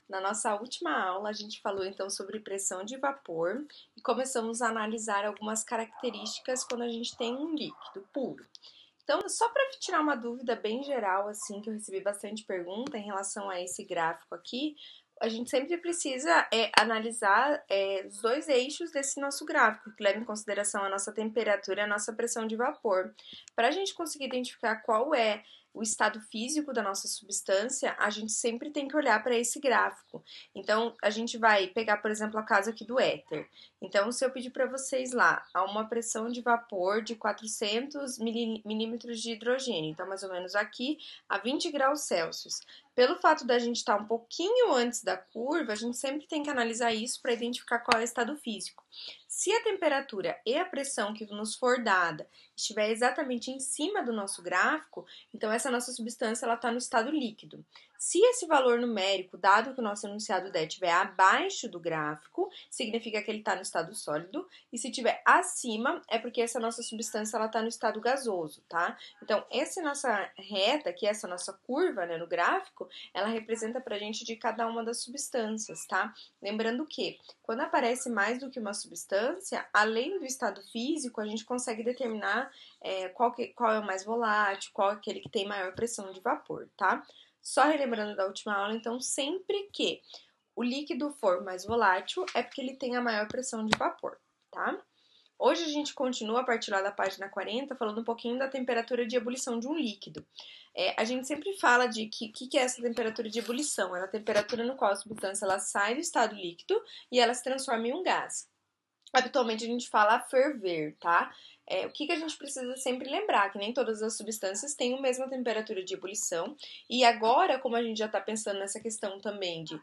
Na nossa última aula, a gente falou então sobre pressão de vapor e começamos a analisar algumas características quando a gente tem um líquido puro. Então, só para tirar uma dúvida bem geral, assim, que eu recebi bastante pergunta em relação a esse gráfico aqui, a gente sempre precisa analisar os dois eixos desse nosso gráfico, que leva em consideração a nossa temperatura e a nossa pressão de vapor. Para a gente conseguir identificar qual é o estado físico da nossa substância, a gente sempre tem que olhar para esse gráfico. Então, a gente vai pegar, por exemplo, a caso aqui do éter. Então, se eu pedir para vocês lá, há uma pressão de vapor de 400 milímetros de hidrogênio, então mais ou menos aqui a 20 graus Celsius. Pelo fato da gente estar um pouquinho antes da curva, a gente sempre tem que analisar isso para identificar qual é o estado físico. Se a temperatura e a pressão que nos for dada estiver exatamente em cima do nosso gráfico, então essa nossa substância está no estado líquido. Se esse valor numérico, dado que o nosso enunciado der, estiver abaixo do gráfico, significa que ele está no estado sólido, e se estiver acima, é porque essa nossa substância está no estado gasoso, tá? Então, essa nossa reta, que é essa nossa curva, né, no gráfico, ela representa pra gente de cada uma das substâncias, tá? Lembrando que, quando aparece mais do que uma substância, além do estado físico, a gente consegue determinar qual é o mais volátil, qual é aquele que tem maior pressão de vapor, tá? Só relembrando da última aula, então, sempre que o líquido for mais volátil, é porque ele tem a maior pressão de vapor, tá? Hoje a gente continua a partir lá da página 40, falando um pouquinho da temperatura de ebulição de um líquido. A gente sempre fala de que é essa temperatura de ebulição? É a temperatura no qual a substância ela sai do estado líquido e ela se transforma em um gás. Habitualmente a gente fala ferver, tá? O que a gente precisa sempre lembrar? Que nem todas as substâncias têm a mesma temperatura de ebulição. E agora, como a gente já está pensando nessa questão também de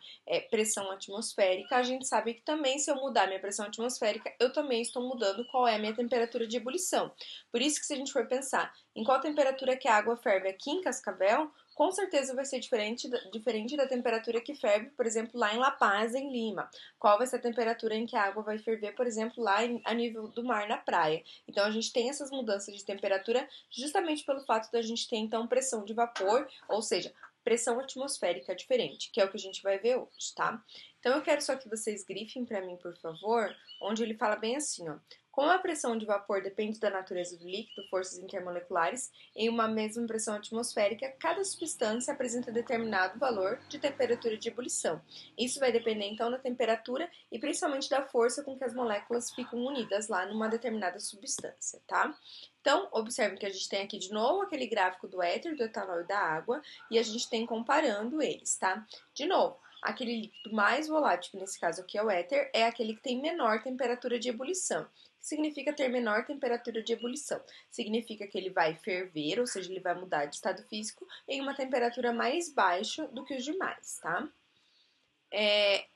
pressão atmosférica, a gente sabe que também se eu mudar minha pressão atmosférica, eu também estou mudando qual é a minha temperatura de ebulição. Por isso que se a gente for pensar em qual temperatura que a água ferve aqui em Cascavel, com certeza vai ser diferente da temperatura que ferve, por exemplo, lá em La Paz, em Lima. Qual vai ser a temperatura em que a água vai ferver, por exemplo, lá a nível do mar na praia. Então, a gente tem essas mudanças de temperatura justamente pelo fato da gente ter, então, pressão de vapor, ou seja, pressão atmosférica diferente, que é o que a gente vai ver hoje, tá? Então, eu quero só que vocês grifem para mim, por favor, onde ele fala bem assim, ó. Como a pressão de vapor depende da natureza do líquido, forças intermoleculares, em uma mesma pressão atmosférica, cada substância apresenta determinado valor de temperatura de ebulição. Isso vai depender, então, da temperatura e principalmente da força com que as moléculas ficam unidas lá numa determinada substância, tá? Então, observe que a gente tem aqui de novo aquele gráfico do éter, do etanol e da água, e a gente tem comparando eles, tá? De novo, aquele líquido mais volátil, que nesse caso aqui é o éter, é aquele que tem menor temperatura de ebulição. O que significa ter menor temperatura de ebulição? Significa que ele vai ferver, ou seja, ele vai mudar de estado físico em uma temperatura mais baixa do que os demais, tá?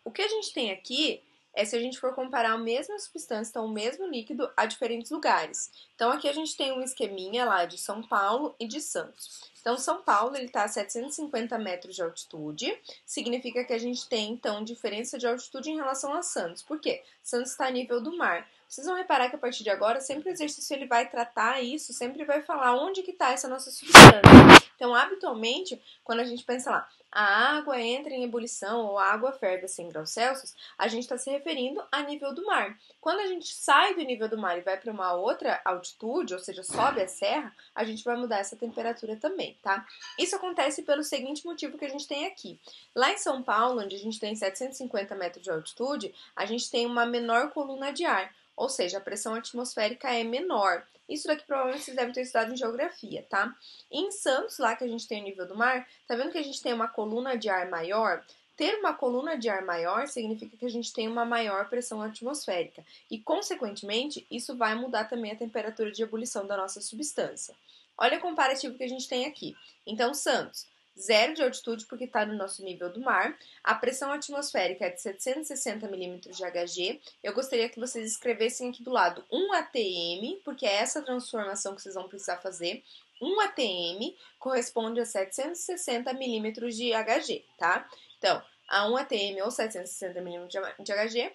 O que a gente tem aqui é se a gente for comparar a mesma substância, então o mesmo líquido, a diferentes lugares. Então aqui a gente tem um esqueminha lá de São Paulo e de Santos. Então São Paulo ele está a 750 metros de altitude, significa que a gente tem então diferença de altitude em relação a Santos. Por quê? Santos está a nível do mar. Vocês vão reparar que a partir de agora, sempre o exercício ele vai tratar isso, sempre vai falar onde que está essa nossa substância. Então, habitualmente, quando a gente pensa lá, a água entra em ebulição ou a água ferve a 100 graus Celsius, a gente está se referindo a nível do mar. Quando a gente sai do nível do mar e vai para uma outra altitude, ou seja, sobe a serra, a gente vai mudar essa temperatura também, tá? Isso acontece pelo seguinte motivo que a gente tem aqui. Lá em São Paulo, onde a gente tem 750 metros de altitude, a gente tem uma menor coluna de ar, ou seja, a pressão atmosférica é menor. Isso daqui provavelmente vocês devem ter estudado em geografia, tá? E em Santos, lá que a gente tem o nível do mar, tá vendo que a gente tem uma coluna de ar maior? Ter uma coluna de ar maior significa que a gente tem uma maior pressão atmosférica e, consequentemente, isso vai mudar também a temperatura de ebulição da nossa substância. Olha o comparativo que a gente tem aqui. Então, Santos, zero de altitude porque está no nosso nível do mar, a pressão atmosférica é de 760 milímetros de Hg. Eu gostaria que vocês escrevessem aqui do lado 1 atm, porque é essa transformação que vocês vão precisar fazer. 1 atm corresponde a 760 milímetros de Hg, tá? Então, a 1 atm ou 760 milímetros de Hg,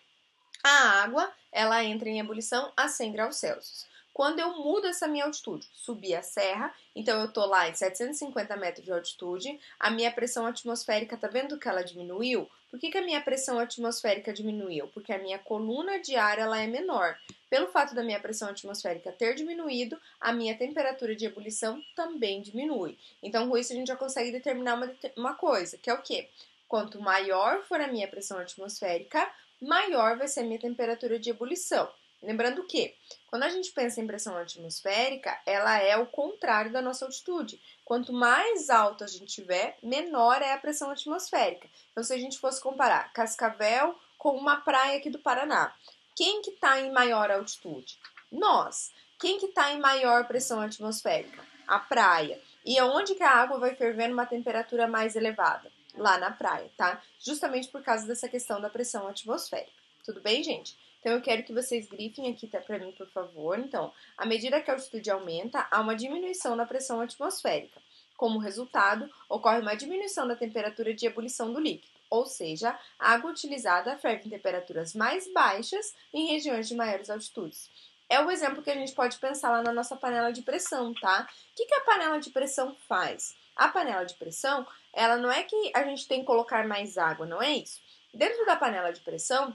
a água ela entra em ebulição a 100 graus Celsius. quando eu mudo essa minha altitude. Subi a serra, então eu tô lá em 750 metros de altitude, a minha pressão atmosférica, tá vendo que ela diminuiu? Por que a minha pressão atmosférica diminuiu? Porque a minha coluna de ar ela é menor. Pelo fato da minha pressão atmosférica ter diminuído, a minha temperatura de ebulição também diminui. Então, com isso, a gente já consegue determinar uma coisa, que é o quê? Quanto maior for a minha pressão atmosférica, maior vai ser a minha temperatura de ebulição. Lembrando que, quando a gente pensa em pressão atmosférica, ela é o contrário da nossa altitude. Quanto mais alto a gente tiver, menor é a pressão atmosférica. Então, se a gente fosse comparar Cascavel com uma praia aqui do Paraná, quem que está em maior altitude? Nós. Quem que está em maior pressão atmosférica? A praia. E aonde que a água vai ferver numa temperatura mais elevada? Lá na praia, tá? Justamente por causa dessa questão da pressão atmosférica. Tudo bem, gente? Então, eu quero que vocês grifem aqui para mim, por favor. Então, à medida que a altitude aumenta, há uma diminuição na pressão atmosférica. Como resultado, ocorre uma diminuição da temperatura de ebulição do líquido, ou seja, a água utilizada ferve em temperaturas mais baixas em regiões de maiores altitudes. É o exemplo que a gente pode pensar lá na nossa panela de pressão, tá? O que a panela de pressão faz? A panela de pressão, ela não é que a gente tem que colocar mais água, não é isso. Dentro da panela de pressão,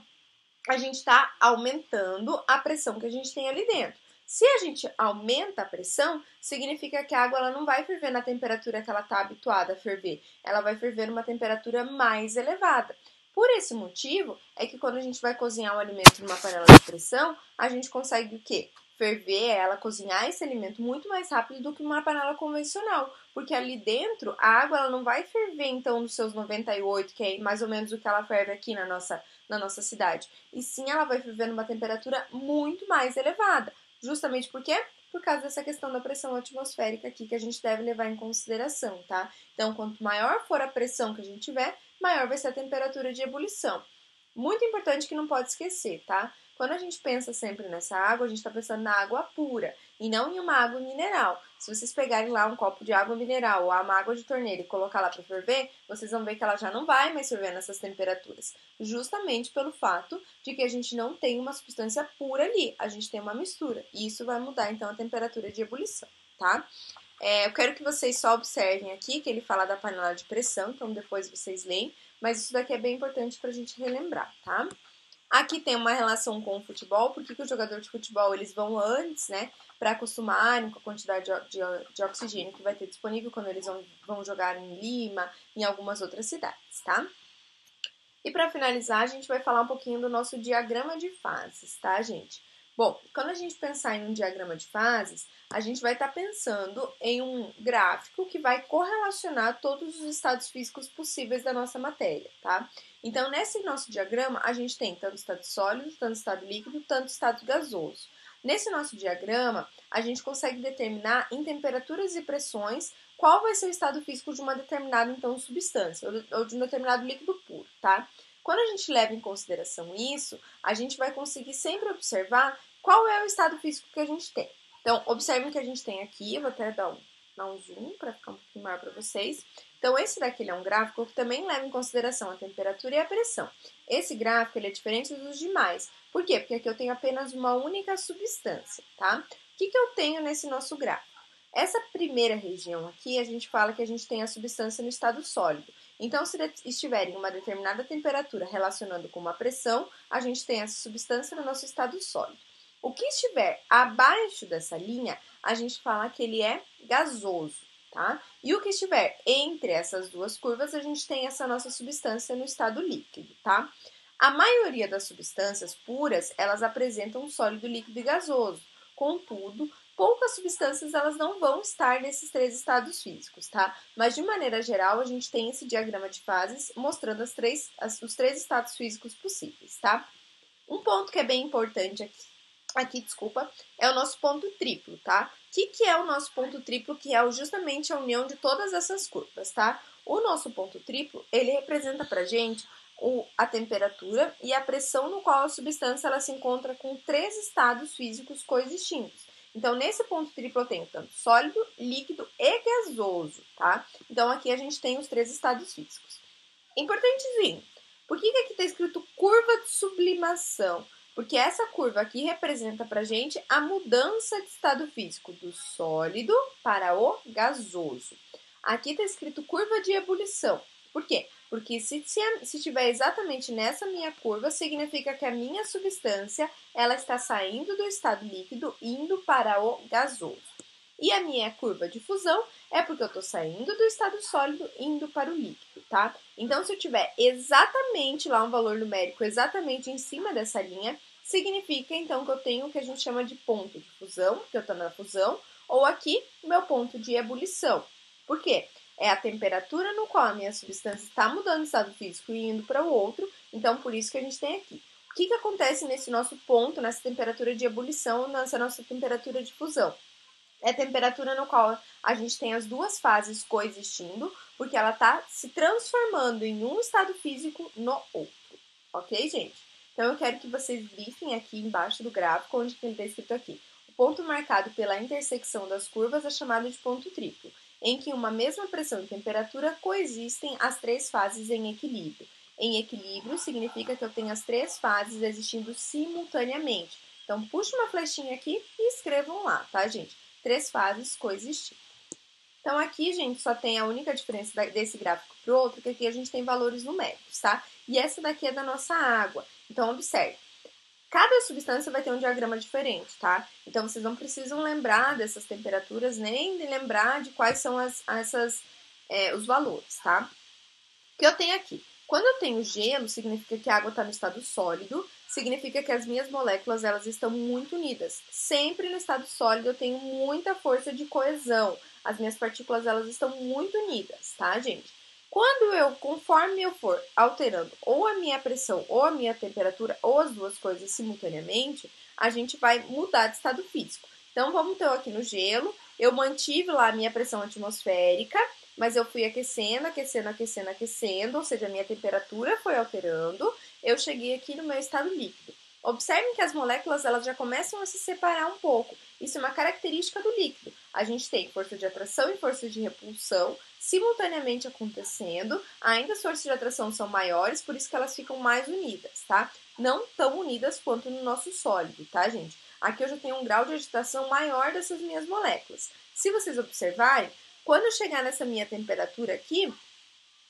a gente está aumentando a pressão que a gente tem ali dentro. Se a gente aumenta a pressão, significa que a água ela não vai ferver na temperatura que ela está habituada a ferver. Ela vai ferver numa temperatura mais elevada. Por esse motivo, é que quando a gente vai cozinhar o alimento numa panela de pressão, a gente consegue o quê? Ferver ela, cozinhar esse alimento muito mais rápido do que uma panela convencional. Porque ali dentro, a água ela não vai ferver, então, nos seus 98, que é mais ou menos o que ela ferve aqui na nossa cidade. E sim, ela vai ferver numa temperatura muito mais elevada. Justamente por quê? Por causa dessa questão da pressão atmosférica aqui que a gente deve levar em consideração, tá? Então, quanto maior for a pressão que a gente tiver, maior vai ser a temperatura de ebulição. Muito importante que não pode esquecer, tá? Quando a gente pensa sempre nessa água, a gente está pensando na água pura e não em uma água mineral. Se vocês pegarem lá um copo de água mineral ou uma água de torneira e colocar lá para ferver, vocês vão ver que ela já não vai mais ferver nessas temperaturas. Justamente pelo fato de que a gente não tem uma substância pura ali, a gente tem uma mistura. E isso vai mudar então a temperatura de ebulição, tá? Eu quero que vocês só observem aqui que ele fala da panela de pressão, então depois vocês leem, mas isso daqui é bem importante para a gente relembrar, tá? Aqui tem uma relação com o futebol, porque os jogadores de futebol eles vão antes, né, para acostumarem com a quantidade de oxigênio que vai ter disponível quando eles vão jogar em Lima, em algumas outras cidades, tá? E para finalizar, a gente vai falar um pouquinho do nosso diagrama de fases, tá, gente? Bom, quando a gente pensar em um diagrama de fases, a gente vai estar pensando em um gráfico que vai correlacionar todos os estados físicos possíveis da nossa matéria, tá? Então, nesse nosso diagrama, a gente tem tanto estado sólido, tanto estado líquido, tanto estado gasoso. Nesse nosso diagrama, a gente consegue determinar em temperaturas e pressões qual vai ser o estado físico de uma determinada, então, substância, ou de um determinado líquido puro, tá? Quando a gente leva em consideração isso, a gente vai conseguir sempre observar qual é o estado físico que a gente tem. Então, observem que a gente tem aqui, eu vou até dar um zoom para ficar um pouquinho maior para vocês. Então, esse daqui é um gráfico que também leva em consideração a temperatura e a pressão. Esse gráfico ele é diferente dos demais. Por quê? Porque aqui eu tenho apenas uma única substância, tá? O que eu tenho nesse nosso gráfico? Essa primeira região aqui, a gente fala que a gente tem a substância no estado sólido. Então, se estiver em uma determinada temperatura relacionando com uma pressão, a gente tem essa substância no nosso estado sólido. O que estiver abaixo dessa linha, a gente fala que ele é gasoso, tá? E o que estiver entre essas duas curvas, a gente tem essa nossa substância no estado líquido, tá? A maioria das substâncias puras, elas apresentam um sólido, líquido e gasoso. Contudo, poucas substâncias elas não vão estar nesses três estados físicos, tá? Mas de maneira geral, a gente tem esse diagrama de fases mostrando os três estados físicos possíveis, tá? Um ponto que é bem importante aqui, é o nosso ponto triplo, tá? O que é o nosso ponto triplo? Que é justamente a união de todas essas curvas, tá? O nosso ponto triplo, ele representa pra gente a temperatura e a pressão no qual a substância ela se encontra com três estados físicos coexistintos. Então, nesse ponto triplo eu tenho tanto sólido, líquido e gasoso, tá? Então, aqui a gente tem os três estados físicos. Importantezinho, por que aqui está escrito curva de sublimação? Porque essa curva aqui representa pra gente a mudança de estado físico do sólido para o gasoso. Aqui está escrito curva de ebulição. Por quê? Porque se estiver exatamente nessa minha curva, significa que a minha substância ela está saindo do estado líquido indo para o gasoso. E a minha curva de fusão é porque eu estou saindo do estado sólido indo para o líquido, tá? Então, se eu tiver exatamente lá um valor numérico exatamente em cima dessa linha, significa então que eu tenho o que a gente chama de ponto de fusão, que eu estou na fusão, ou aqui o meu ponto de ebulição. Por quê? É a temperatura no qual a minha substância está mudando de estado físico e indo para o outro, então por isso que a gente tem aqui. O que acontece nesse nosso ponto, nessa temperatura de ebulição, nessa nossa temperatura de fusão? É a temperatura no qual a gente tem as duas fases coexistindo, porque ela está se transformando em um estado físico no outro. Ok, gente? Então eu quero que vocês grifem aqui embaixo do gráfico, onde está escrito aqui. O ponto marcado pela intersecção das curvas é chamado de ponto triplo, em que uma mesma pressão e temperatura coexistem as três fases em equilíbrio. Em equilíbrio significa que eu tenho as três fases existindo simultaneamente. Então, puxa uma flechinha aqui e escrevam lá, tá, gente? Três fases coexistindo. Então, aqui, gente, só tem a única diferença desse gráfico para o outro, que aqui a gente tem valores numéricos, tá? E essa daqui é da nossa água. Então, observe. Cada substância vai ter um diagrama diferente, tá? Então, vocês não precisam lembrar dessas temperaturas, nem de lembrar de quais são os valores, tá? O que eu tenho aqui? Quando eu tenho gelo, significa que a água está no estado sólido, significa que as minhas moléculas elas estão muito unidas. Sempre no estado sólido eu tenho muita força de coesão. As minhas partículas elas estão muito unidas, tá, gente? Conforme eu for alterando ou a minha pressão ou a minha temperatura ou as duas coisas simultaneamente, a gente vai mudar de estado físico. Então, vamos ter aqui no gelo, eu mantive lá a minha pressão atmosférica, mas eu fui aquecendo, aquecendo, aquecendo, aquecendo, ou seja, a minha temperatura foi alterando, eu cheguei aqui no meu estado líquido. Observem que as moléculas elas já começam a se separar um pouco. Isso é uma característica do líquido. A gente tem força de atração e força de repulsão simultaneamente acontecendo. Ainda as forças de atração são maiores, por isso que elas ficam mais unidas, tá? Não tão unidas quanto no nosso sólido, tá, gente? Aqui eu já tenho um grau de agitação maior dessas minhas moléculas. Se vocês observarem, quando eu chegar nessa minha temperatura aqui,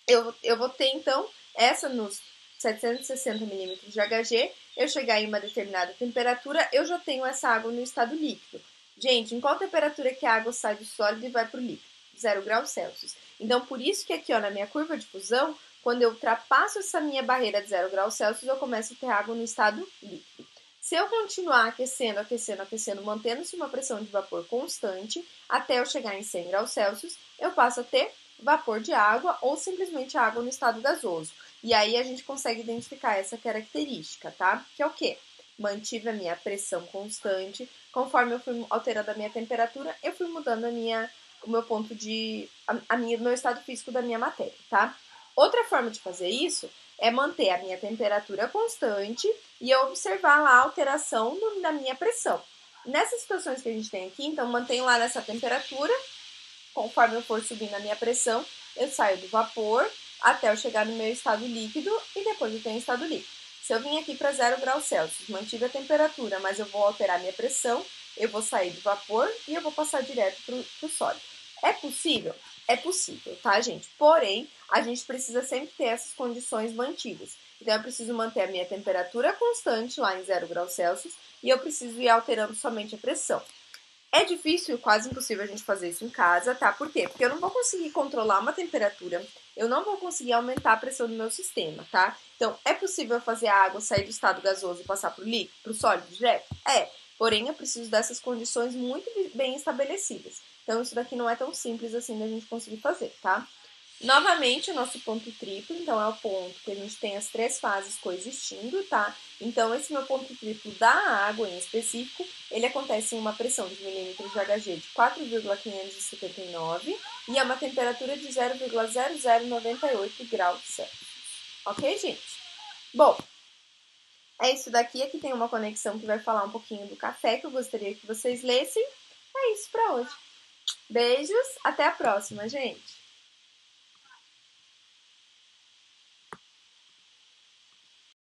eu vou ter, então, essa nos 760 milímetros de Hg, eu chegar em uma determinada temperatura, eu já tenho essa água no estado líquido. Gente, em qual temperatura que a água sai do sólido e vai para o líquido? 0 graus Celsius. Então, por isso que aqui, ó, na minha curva de fusão, quando eu ultrapasso essa minha barreira de 0 graus Celsius, eu começo a ter água no estado líquido. Se eu continuar aquecendo, aquecendo, aquecendo, mantendo-se uma pressão de vapor constante, até eu chegar em 100 graus Celsius, eu passo a ter vapor de água ou simplesmente água no estado gasoso. E aí a gente consegue identificar essa característica, tá? Que é o quê? Mantive a minha pressão constante, conforme eu fui alterando a minha temperatura, eu fui mudando o meu ponto de... meu estado físico da minha matéria, tá? Outra forma de fazer isso é manter a minha temperatura constante e eu observar lá a alteração da minha pressão. Nessas situações que a gente tem aqui, então mantenho lá nessa temperatura, conforme eu for subindo a minha pressão, eu saio do vapor até eu chegar no meu estado líquido e depois eu tenho estado líquido. Se eu vim aqui para 0 graus Celsius, mantive a temperatura, mas eu vou alterar minha pressão, eu vou sair do vapor e eu vou passar direto para o sólido. É possível? É possível, tá, gente? Porém, a gente precisa sempre ter essas condições mantidas. Então, eu preciso manter a minha temperatura constante lá em 0 graus Celsius e eu preciso ir alterando somente a pressão. É difícil, quase impossível a gente fazer isso em casa, tá? Por quê? Porque eu não vou conseguir controlar uma temperatura, eu não vou conseguir aumentar a pressão do meu sistema, tá? Então, é possível fazer a água sair do estado gasoso e passar para o líquido, para o sólido direto? É, porém eu preciso dessas condições muito bem estabelecidas. Então, isso daqui não é tão simples assim da gente conseguir fazer, tá? Novamente, o nosso ponto triplo, então é o ponto que a gente tem as três fases coexistindo, tá? Então, esse meu ponto triplo da água em específico, ele acontece em uma pressão de milímetros de Hg de 4,579 e a uma temperatura de 0,0098 graus Celsius. Ok, gente? Bom, é isso daqui. Aqui tem uma conexão que vai falar um pouquinho do café, que eu gostaria que vocês lessem. É isso pra hoje. Beijos, até a próxima, gente!